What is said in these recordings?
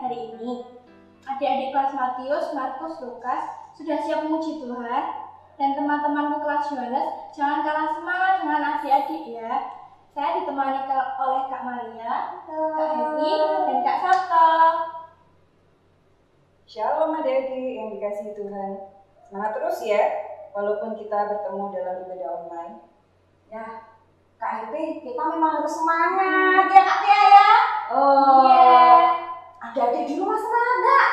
hari ini. Adik-adik kelas Matius, Markus, Lukas sudah siap memuji Tuhan? Dan teman-temanku kelas Yohanes, jangan kalah semangat dengan adik-adik ya. Saya ditemani oleh Kak Maria, Kak Heti, dan Kak Sabto. Shalom adik-adik yang dikasihi Tuhan. Semangat terus ya, walaupun kita bertemu dalam ibadah online. Ya, Kak Heti, kita memang harus semangat ya Kak Tia ya. Adik-adik di rumah semangat nggak?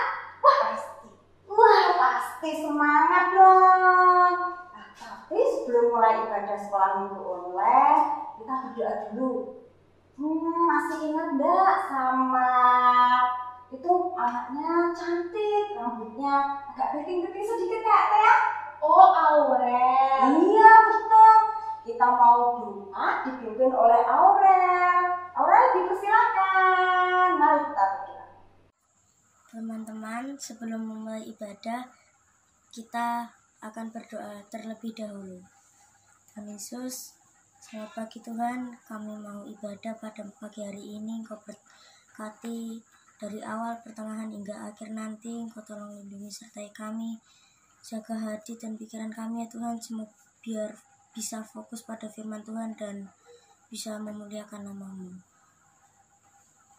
Pasti semangat dong. Nah, tapi sebelum mulai ibadah sekolah minggu online, kita berdoa dulu. Masih ingat nggak sama itu anaknya cantik, rambutnya agak keriting-keriting sedikit ya Kak ya? Oh, Aurel. Iya betul. Kita mau doa dipimpin oleh Aurel. Aurel dipersilakan. Mari kita berdoa. Teman-teman, sebelum memulai ibadah, kita akan berdoa terlebih dahulu. Tuhan Yesus, selamat pagi Tuhan, kami mau ibadah pada pagi hari ini. Engkau berkati dari awal, pertengahan hingga akhir nanti. Engkau tolong lindungi sertai kami. Jaga hati dan pikiran kami ya Tuhan, semoga biar bisa fokus pada firman Tuhan dan bisa memuliakan nama-Mu.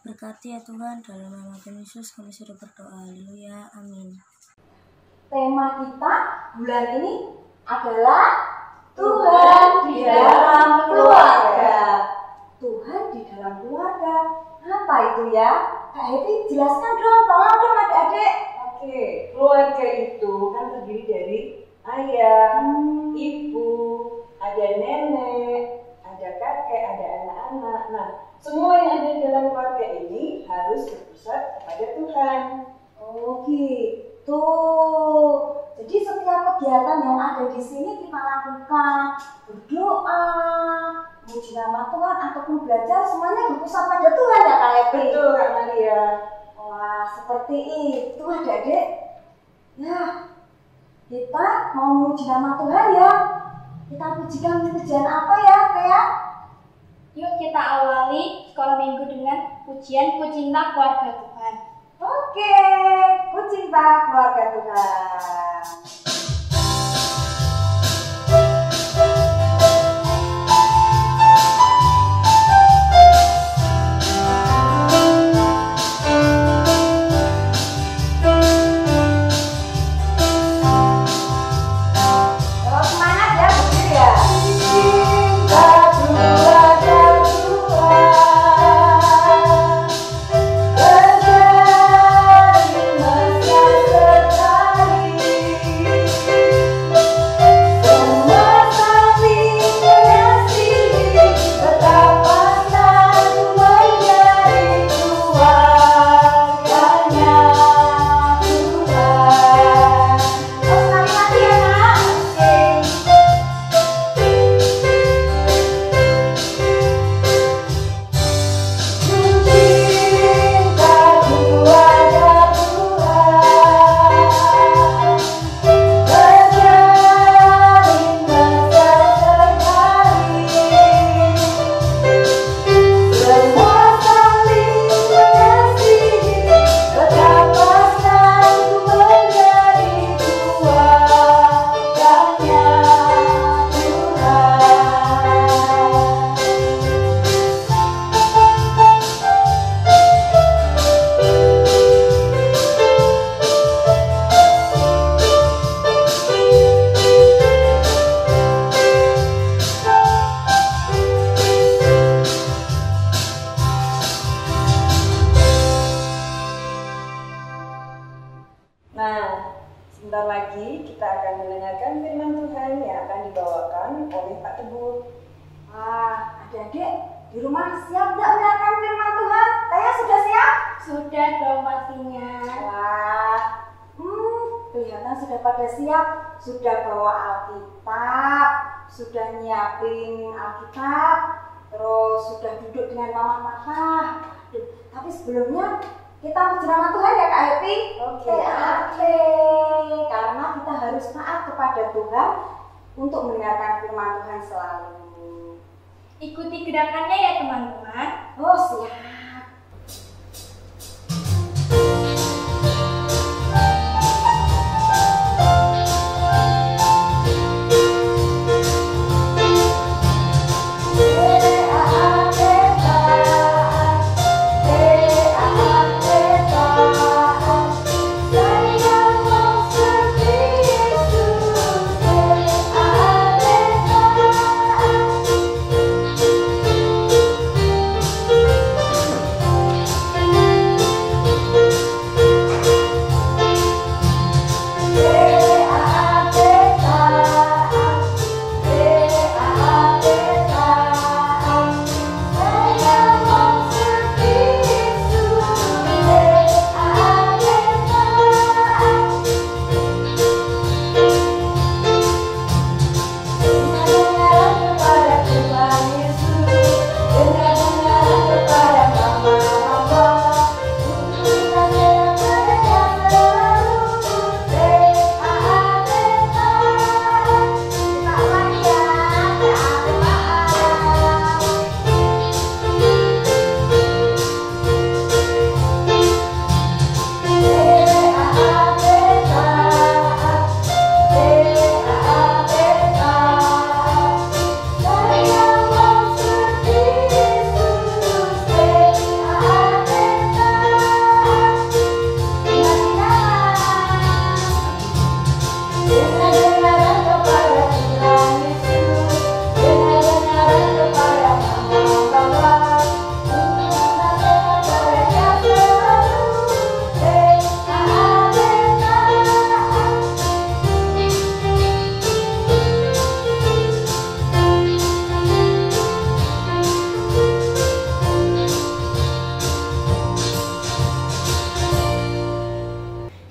Berkati ya Tuhan, dalam nama Tuhan Yesus kami sudah berdoa. Haleluya, amin. Tema kita bulan ini adalah Tuhan di dalam keluarga. Tuhan di dalam keluarga. Apa itu ya? Kak Heti jelaskan dong, tolong dong adik-adik. Oke, keluarga itu kan terdiri dari ayah, ibu, ada nenek, ada kakek, ada anak-anak. Nah, semua yang ada di dalam keluarga ini harus berpusat kepada Tuhan. Oh gitu. Jadi setiap kegiatan yang ada di sini kita lakukan, berdoa, memuji nama Tuhan ataupun belajar, semuanya berpusat pada Tuhan ya Kak Heti. Betul Kak Maria. Wah, seperti itu adik-adik. Ya, kita mau memuji nama Tuhan ya. Kita pujikan pujian apa ya, Kak? Yuk kita awali sekolah minggu dengan pujian Ku Cinta Keluarga Tuhan. Oke, Ku Cinta Keluarga Tuhan. Nah, sebentar lagi kita akan mendengarkan firman Tuhan yang akan dibawakan oleh Pak Teguh. Wah, adik-adik di rumah siap nggak mendengarkan firman Tuhan? Taya sudah siap? Sudah dong pastinya. Wah, kelihatan sudah pada siap. Sudah bawa Alkitab, sudah nyiapin Alkitab, terus sudah duduk dengan mama-mama. Tapi sebelumnya kita puji nama Tuhan ya Kak Heti. Oke. Karena kita harus taat kepada Tuhan untuk mendengarkan firman Tuhan selalu. Ikuti gerakannya ya teman-teman. Oh siap.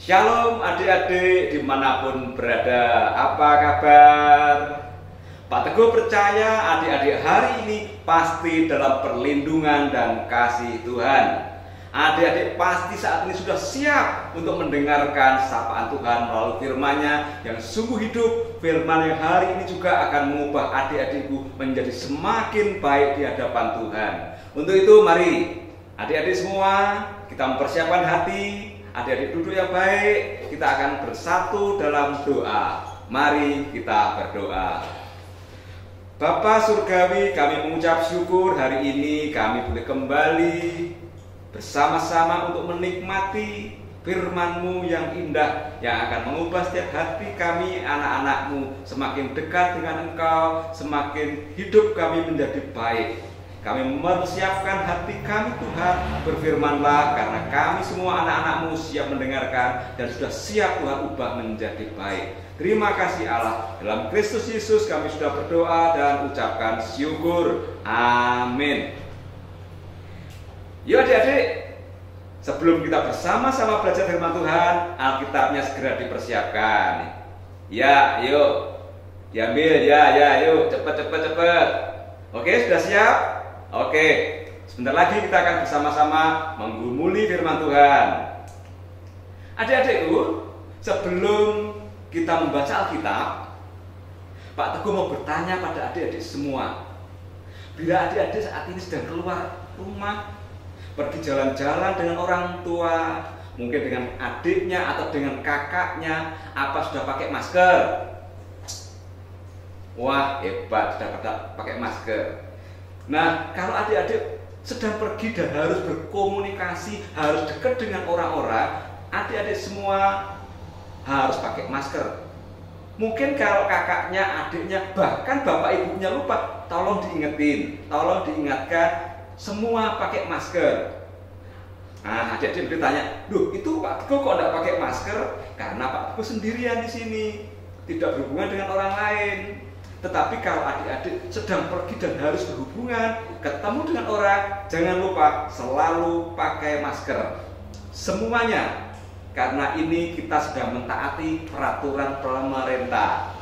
Shalom adik-adik dimanapun berada, apa kabar? Pak Teguh percaya adik-adik hari ini pasti dalam perlindungan dan kasih Tuhan. Adik-adik pasti saat ini sudah siap untuk mendengarkan sapaan Tuhan melalui firman-Nya yang sungguh hidup. Firman yang hari ini juga akan mengubah adik-adikku menjadi semakin baik di hadapan Tuhan. Untuk itu mari adik-adik semua kita mempersiapkan hati. Adik-adik duduk yang baik, kita akan bersatu dalam doa. Mari kita berdoa. Bapa Surgawi, kami mengucap syukur hari ini kami boleh kembali bersama-sama untuk menikmati firman-Mu yang indah, yang akan mengubah setiap hati kami anak-anak-Mu semakin dekat dengan Engkau, semakin hidup kami menjadi baik. Kami mempersiapkan hati kami Tuhan, berfirman-Lah karena kami semua anak-anak-Mu siap mendengarkan dan sudah siap Tuhan ubah menjadi baik. Terima kasih Allah, dalam Kristus Yesus kami sudah berdoa dan ucapkan syukur. Amin. Yuk adik-adik, sebelum kita bersama-sama belajar firman Tuhan, Alkitabnya segera dipersiapkan. Ya, yuk diambil, ya, yuk, cepet. Oke, sudah siap? Oke, sebentar lagi kita akan bersama-sama menggumuli firman Tuhan. Adik-adikku, sebelum kita membaca Alkitab, Pak Teguh mau bertanya pada adik-adik semua. Bila adik-adik saat ini sedang keluar rumah, pergi jalan-jalan dengan orang tua, mungkin dengan adiknya atau dengan kakaknya, apa sudah pakai masker? Wah, hebat, sudah pakai masker. Nah, kalau adik-adik sedang pergi dan harus berkomunikasi, harus dekat dengan orang-orang, adik-adik semua harus pakai masker. Mungkin kalau kakaknya, adiknya, bahkan bapak ibunya lupa, tolong diingetin, tolong diingatkan, semua pakai masker. Nah, adik-adik bertanya, "Duh, itu Pak Teguh kok tidak pakai masker?" Karena Pak Teguh sendirian di sini, tidak berhubungan dengan orang lain. Tetapi kalau adik-adik sedang pergi dan harus berhubungan, ketemu dengan orang, jangan lupa selalu pakai masker. Semuanya, karena ini kita sedang mentaati peraturan pemerintah.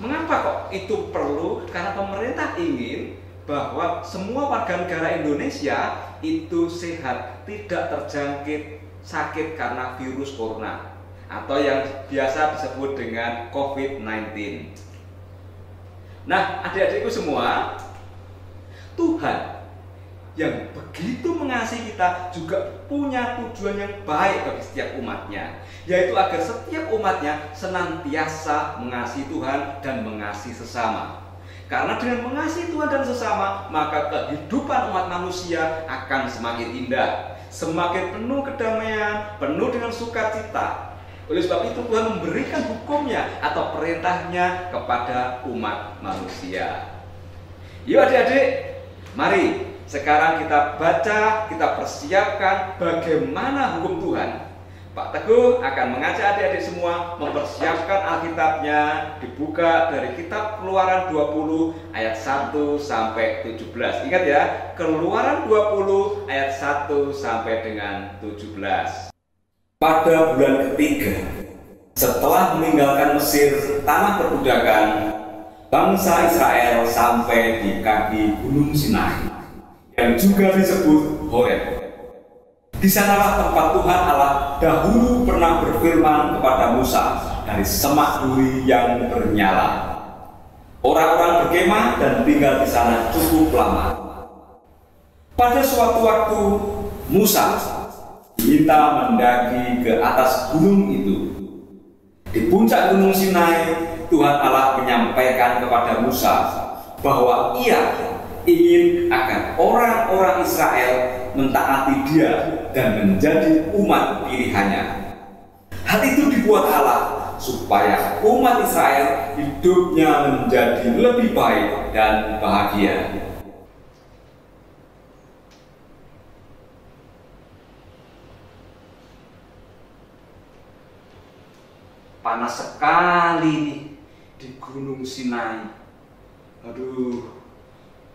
Mengapa kok itu perlu? Karena pemerintah ingin bahwa semua warga negara Indonesia itu sehat, tidak terjangkit sakit karena virus corona atau yang biasa disebut dengan COVID-19. Nah, adik-adikku semua, Tuhan yang begitu mengasihi kita juga punya tujuan yang baik bagi setiap umatnya, yaitu agar setiap umatnya senantiasa mengasihi Tuhan dan mengasihi sesama. Karena dengan mengasihi Tuhan dan sesama, maka kehidupan umat manusia akan semakin indah, semakin penuh kedamaian, penuh dengan sukacita. Oleh sebab itu Tuhan memberikan hukumnya atau perintahnya kepada umat manusia. Yuk adik-adik, mari sekarang kita baca, kita persiapkan bagaimana hukum Tuhan. Pak Teguh akan mengajak adik-adik semua mempersiapkan Alkitabnya, dibuka dari kitab Keluaran 20 ayat 1 sampai 17. Ingat ya, Keluaran 20 ayat 1 sampai dengan 17. Pada bulan ketiga, setelah meninggalkan Mesir, tanah perbudakan, bangsa Israel sampai di kaki Gunung Sinai, yang juga disebut Horeb. Di sanalah tempat Tuhan Allah dahulu pernah berfirman kepada Musa dari semak duri yang bernyala. Orang-orang berkemah dan tinggal di sana cukup lama. Pada suatu waktu, Musa diminta mendaki ke atas gunung itu. Di puncak Gunung Sinai, Tuhan Allah menyampaikan kepada Musa bahwa Ia ingin agar orang-orang Israel mentaati Dia dan menjadi umat pilihannya. Hal itu dibuat Allah supaya umat Israel hidupnya menjadi lebih baik dan bahagia. Panas sekali di Gunung Sinai. Aduh,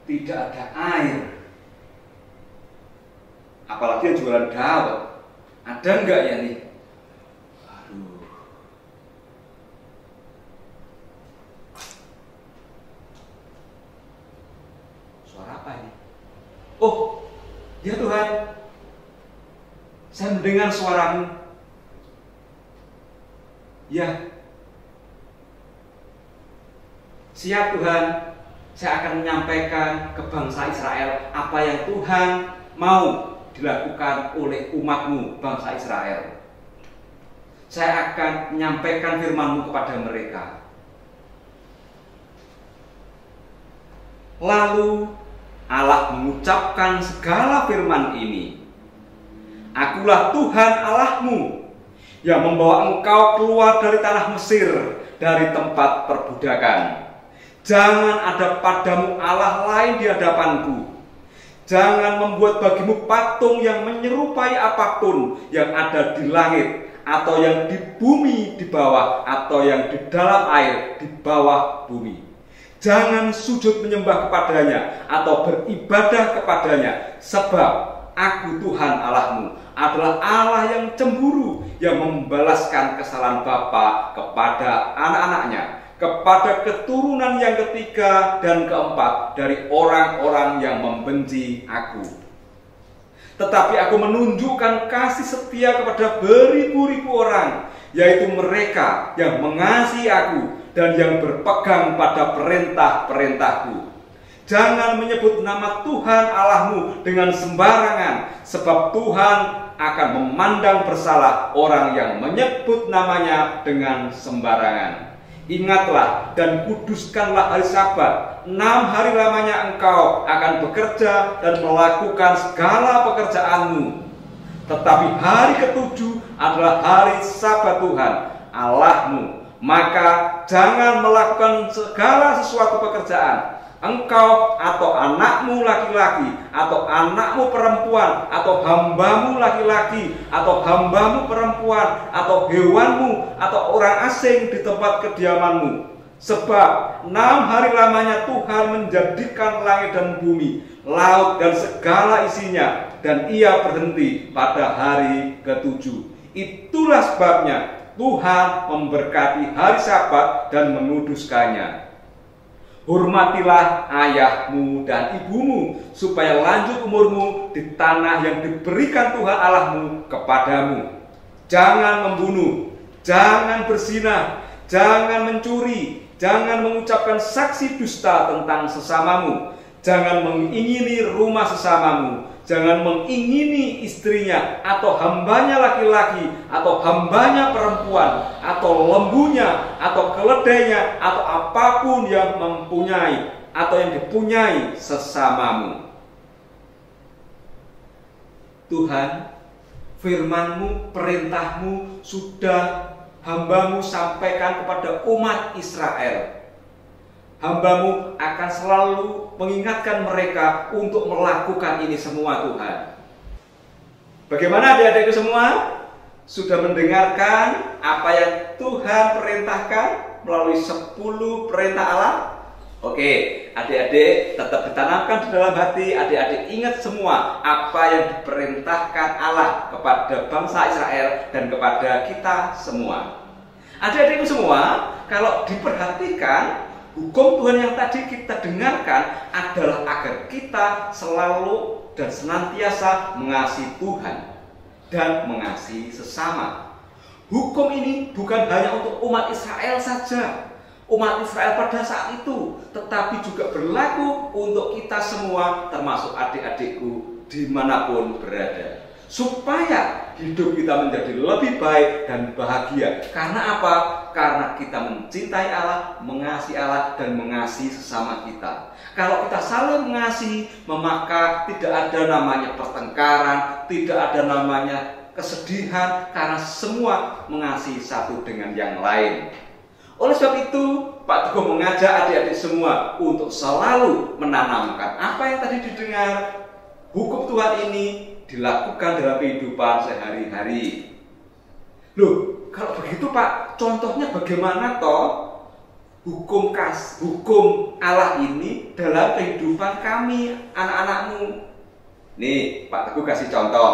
tidak ada air. Apalagi yang jualan dawet. Ada enggak ya nih? Suara apa ini? Oh, ya Tuhan, saya mendengar suara-Mu. Ya, siap Tuhan, saya akan menyampaikan ke bangsa Israel apa yang Tuhan mau dilakukan oleh umat-Mu, bangsa Israel. Saya akan menyampaikan firman-Mu kepada mereka. Lalu Allah mengucapkan segala firman ini. Akulah Tuhan Allahmu yang membawa engkau keluar dari tanah Mesir, dari tempat perbudakan. Jangan ada padamu Allah lain di hadapanku. Jangan membuat bagimu patung yang menyerupai apapun yang ada di langit, atau yang di bumi di bawah, atau yang di dalam air di bawah bumi. Jangan sujud menyembah kepadanya atau beribadah kepadanya, sebab Aku Tuhan Allahmu adalah Allah yang cemburu, yang membalaskan kesalahan bapa kepada anak-anaknya, kepada keturunan yang ketiga dan keempat dari orang-orang yang membenci Aku. Tetapi Aku menunjukkan kasih setia kepada beribu-ribu orang, yaitu mereka yang mengasihi Aku dan yang berpegang pada perintah-perintahku. Jangan menyebut nama Tuhan Allahmu dengan sembarangan, sebab Tuhan akan memandang bersalah orang yang menyebut namanya dengan sembarangan. Ingatlah dan kuduskanlah hari Sabat. 6 hari lamanya engkau akan bekerja dan melakukan segala pekerjaanmu. Tetapi hari ke-7 adalah hari Sabat Tuhan Allahmu. Maka jangan melakukan segala sesuatu pekerjaan, engkau atau anakmu laki-laki, atau anakmu perempuan, atau hambamu laki-laki, atau hambamu perempuan, atau hewanmu, atau orang asing di tempat kediamanmu. Sebab 6 hari lamanya Tuhan menjadikan langit dan bumi, laut dan segala isinya, dan Ia berhenti pada hari ke-7. Itulah sebabnya Tuhan memberkati hari Sabat dan menguduskannya. Hormatilah ayahmu dan ibumu, supaya lanjut umurmu di tanah yang diberikan Tuhan Allahmu kepadamu. Jangan membunuh, jangan berzina, jangan mencuri, jangan mengucapkan saksi dusta tentang sesamamu, jangan mengingini rumah sesamamu, jangan mengingini istrinya, atau hambanya laki-laki, atau hambanya perempuan, atau lembunya, atau keledainya, atau apapun yang mempunyai, atau yang dipunyai sesamamu. Tuhan, firman-Mu, perintah-Mu sudah hamba-Mu sampaikan kepada umat Israel. Hamba-Mu akan selalu mengingatkan mereka untuk melakukan ini semua, Tuhan. Bagaimana adik-adikku semua? Sudah mendengarkan apa yang Tuhan perintahkan melalui 10 perintah Allah? Oke, adik-adik tetap ditanamkan di dalam hati. Adik-adik ingat semua apa yang diperintahkan Allah kepada bangsa Israel dan kepada kita semua. Adik-adikku semua, kalau diperhatikan, hukum Tuhan yang tadi kita dengarkan adalah agar kita selalu dan senantiasa mengasihi Tuhan dan mengasihi sesama. Hukum ini bukan hanya untuk umat Israel saja, umat Israel pada saat itu, tetapi juga berlaku untuk kita semua, termasuk adik-adikku dimanapun berada. Supaya hidup kita menjadi lebih baik dan bahagia. Karena apa? Karena kita mencintai Allah, mengasihi Allah, dan mengasihi sesama kita. Kalau kita saling mengasihi, maka tidak ada namanya pertengkaran, tidak ada namanya kesedihan, karena semua mengasihi satu dengan yang lain. Oleh sebab itu, Pak Teguh mengajak adik-adik semua untuk selalu menanamkan apa yang tadi didengar. Hukum Tuhan ini dilakukan dalam kehidupan sehari-hari. Loh, kalau begitu Pak, contohnya bagaimana toh hukum Allah ini dalam kehidupan kami, anak-anakmu? Nih, Pak Teguh kasih contoh.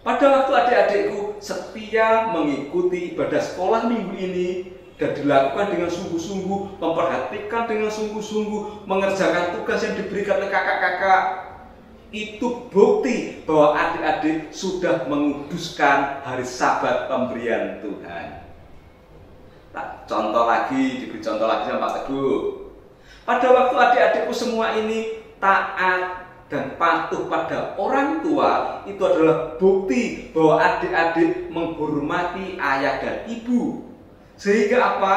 Pada waktu adik-adikku setia mengikuti ibadah sekolah minggu ini dan dilakukan dengan sungguh-sungguh, memperhatikan dengan sungguh-sungguh, mengerjakan tugas yang diberikan oleh kakak-kakak, itu bukti bahwa adik-adik sudah menguduskan hari Sabat pemberian Tuhan. Contoh lagi, diberi contoh lagi sama Pak Teguh. Pada waktu adik-adikku semua ini taat dan patuh pada orang tua, itu adalah bukti bahwa adik-adik menghormati ayah dan ibu. Sehingga apa?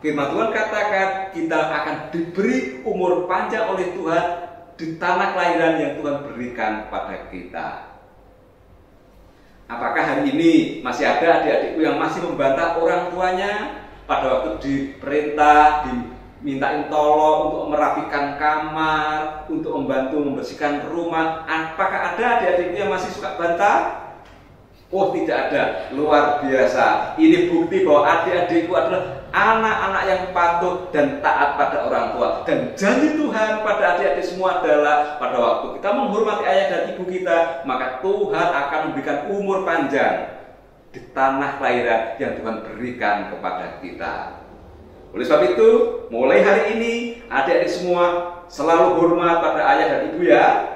Firman Tuhan katakan kita akan diberi umur panjang oleh Tuhan di tanah kelahiran yang Tuhan berikan pada kita. Apakah hari ini masih ada adik-adikku yang masih membantah orang tuanya pada waktu diperintah, dimintain tolong untuk merapikan kamar, untuk membantu membersihkan rumah? Apakah ada adik-adikku yang masih suka bantah? Oh, tidak ada. Luar biasa. Ini bukti bahwa adik-adikku adalah anak-anak yang patuh dan taat pada orang tua. Dan janji Tuhan pada adik-adik semua adalah pada waktu kita menghormati ayah dan ibu kita, maka Tuhan akan memberikan umur panjang di tanah kelahiran yang Tuhan berikan kepada kita. Oleh sebab itu, mulai hari ini adik-adik semua selalu hormat pada ayah dan ibu ya.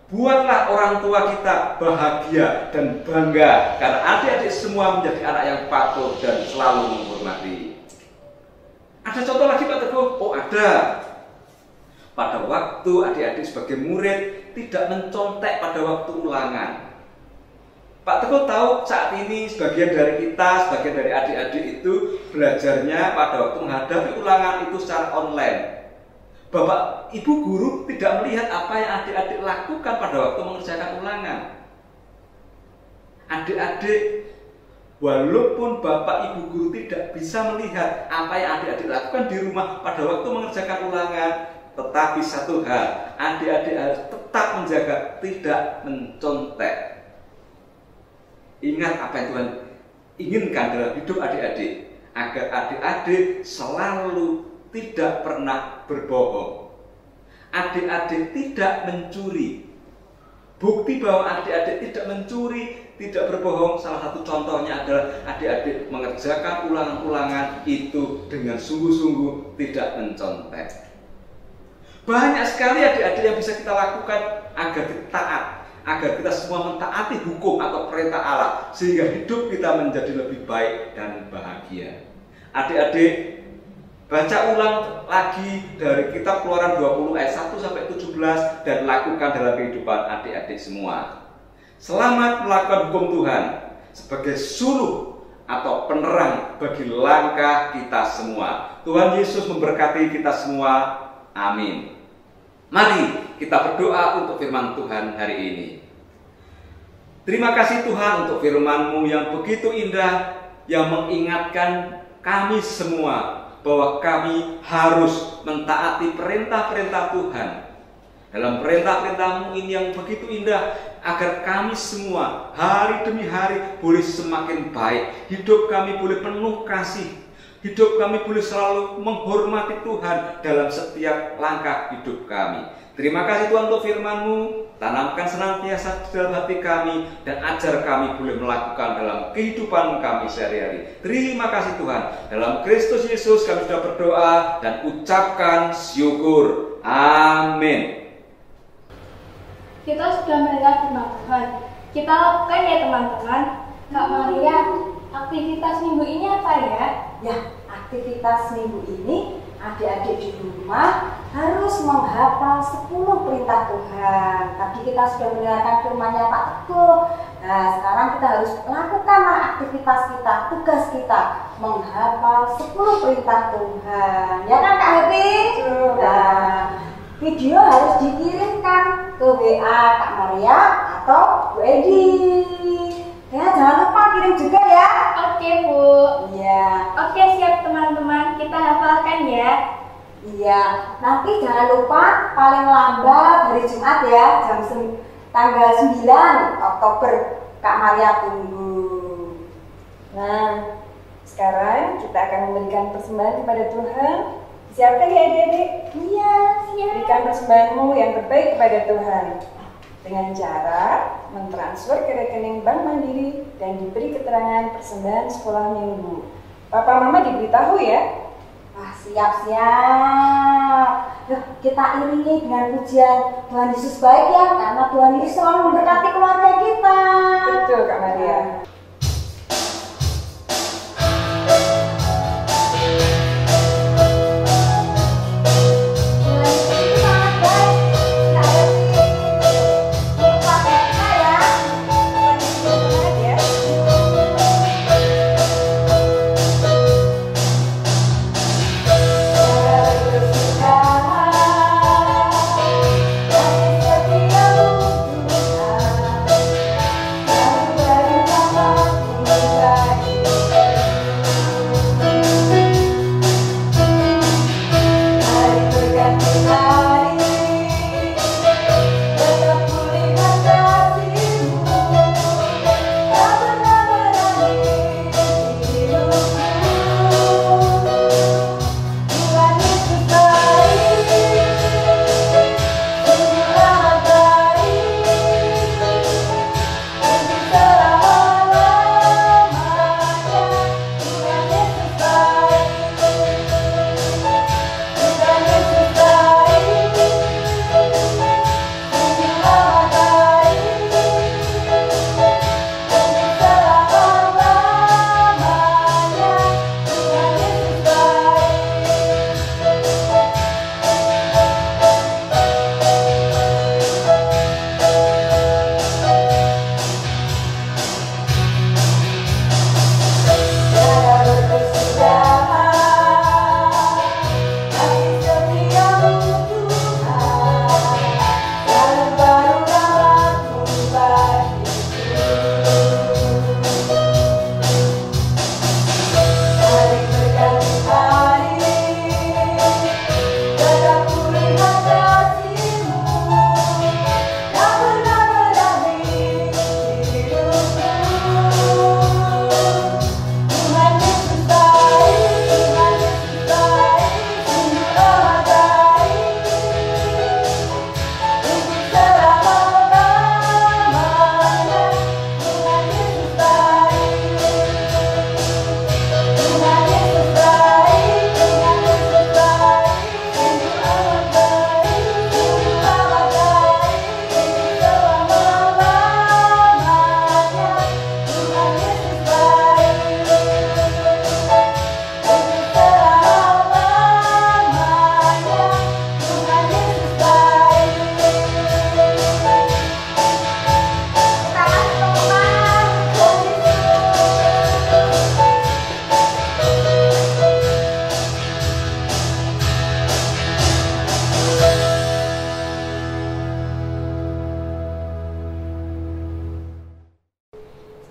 Buatlah orang tua kita bahagia dan bangga karena adik-adik semua menjadi anak yang patuh dan selalu menghormati. Ada contoh lagi Pak Teguh? Oh ada. Pada waktu adik-adik sebagai murid tidak mencontek pada waktu ulangan. Pak Teguh tahu saat ini sebagian dari kita, sebagian dari adik-adik itu belajarnya pada waktu menghadapi ulangan itu secara online. Bapak Ibu guru tidak melihat apa yang adik-adik lakukan pada waktu mengerjakan ulangan. Adik-adik, walaupun Bapak Ibu guru tidak bisa melihat apa yang adik-adik lakukan di rumah pada waktu mengerjakan ulangan, tetapi satu hal, adik-adik harus tetap menjaga tidak mencontek. Ingat apa yang Tuhan inginkan dalam hidup adik-adik, agar adik-adik selalu tidak pernah berbohong. Adik-adik tidak mencuri. Bukti bahwa adik-adik tidak mencuri, tidak berbohong, salah satu contohnya adalah adik-adik mengerjakan ulangan-ulangan itu dengan sungguh-sungguh tidak mencontek. Banyak sekali adik-adik yang bisa kita lakukan agar kita taat, agar kita semua mentaati hukum atau perintah Allah, sehingga hidup kita menjadi lebih baik dan bahagia. Adik-adik, baca ulang lagi dari kitab Keluaran 20 ayat 1 sampai 17 dan lakukan dalam kehidupan adik-adik semua. Selamat melakukan hukum Tuhan sebagai suluh atau penerang bagi langkah kita semua. Tuhan Yesus memberkati kita semua. Amin. Mari kita berdoa untuk firman Tuhan hari ini. Terima kasih Tuhan untuk firman-Mu yang begitu indah, yang mengingatkan kami semua bahwa kami harus mentaati perintah-perintah Tuhan. Dalam perintah-perintah-Mu ini yang begitu indah, agar kami semua hari demi hari boleh semakin baik, hidup kami boleh penuh kasih, hidup kami boleh selalu menghormati Tuhan dalam setiap langkah hidup kami. Terima kasih Tuhan untuk firman-Mu, tanamkan senantiasa di dalam hati kami, dan ajar kami boleh melakukan dalam kehidupan kami sehari-hari. Terima kasih Tuhan. Dalam Kristus Yesus kami sudah berdoa dan ucapkan syukur. Amin. Kita sudah mendengar firman Tuhan. Kita lakukan ya teman-teman. Kak Maria, aktivitas minggu ini apa ya? Ya, aktivitas minggu ini adik-adik di rumah harus menghafal 10 perintah Tuhan. Tadi kita sudah mendengarkan firman-Nya Pak Teguh. Nah, sekarang kita harus lakukanlah aktivitas kita, tugas kita, menghafal 10 perintah Tuhan. Ya kan Kak Happy? Nah, video harus dikirimkan ke WA Kak Maria atau Bu Edi. Ya, jangan lupa kirim juga ya. Oke Bu. Iya. Oke siap teman-teman, kita hafalkan ya. Iya, nanti jangan lupa paling lambat hari Jumat ya, tanggal 9 Oktober Kak Maria tunggu. Nah, sekarang kita akan memberikan persembahan kepada Tuhan. Siapkan ya adik-adik? Iya, siap. Berikan persembahanmu yang terbaik kepada Tuhan dengan cara mentransfer ke rekening Bank Mandiri dan diberi keterangan persembahan sekolah minggu. Papa Mama diberitahu ya. Wah, siap-siap. Yuk, kita iringi dengan pujian Tuhan Yesus baik ya, karena Tuhan Yesus selalu memberkati keluarga kita. Betul Kak Maria.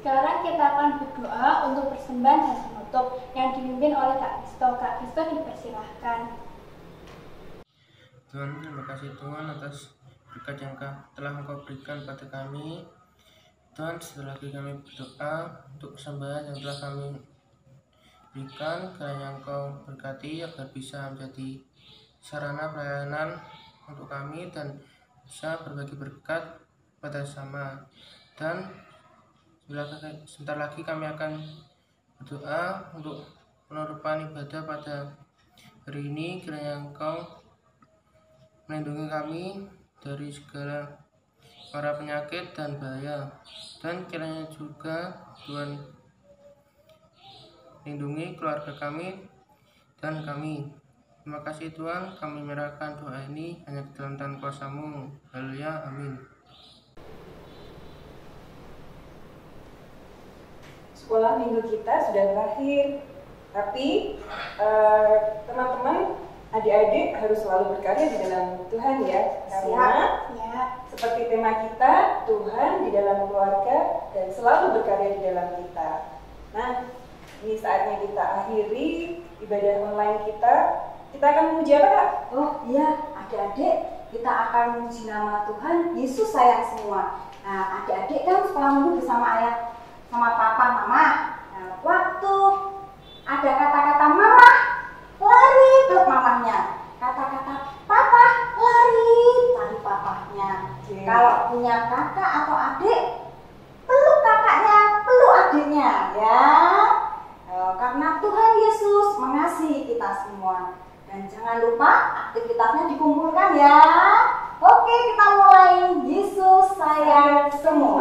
Sekarang kita akan berdoa untuk persembahan dan penutup yang dipimpin oleh Kak Kristo. Kak Kristo dipersilahkan. Tuhan, terima kasih Tuhan atas berkat yang telah Engkau berikan pada kami. Tuhan, setelah lagi kami berdoa untuk persembahan yang telah kami berikan, kiranya Engkau berkati agar bisa menjadi sarana pelayanan untuk kami dan bisa berbagi berkat pada sesama. Dan sebentar lagi kami akan berdoa untuk penutupan ibadah pada hari ini. Kiranya Engkau melindungi kami dari segala para penyakit dan bahaya, dan kiranya juga Tuhan lindungi keluarga kami dan kami. Terima kasih Tuhan, kami menyerahkan doa ini hanya di dalam tangan kuasa-Mu. Haleluya, amin. Sekolah minggu kita sudah berakhir, tapi teman-teman, adik-adik harus selalu berkarya di dalam Tuhan ya, karena seperti tema kita, Tuhan di dalam keluarga dan selalu berkarya di dalam kita. Nah, ini saatnya kita akhiri ibadah online kita. Kita akan memuji apa, Kak? Oh iya, adik-adik, kita akan memuji nama Tuhan Yesus sayang semua. Nah, adik-adik kan sekolah minggu bersama ayah sama papa, mama. Nah, waktu ada kata-kata mama, lari peluk mamahnya. Kata-kata papa, lari cari papahnya. Kalau punya kakak atau adik, peluk kakaknya, peluk adiknya, ya. karena Tuhan Yesus mengasihi kita semua. Dan jangan lupa aktivitasnya dikumpulkan ya. Oke, kita mulai. Yesus sayang semua.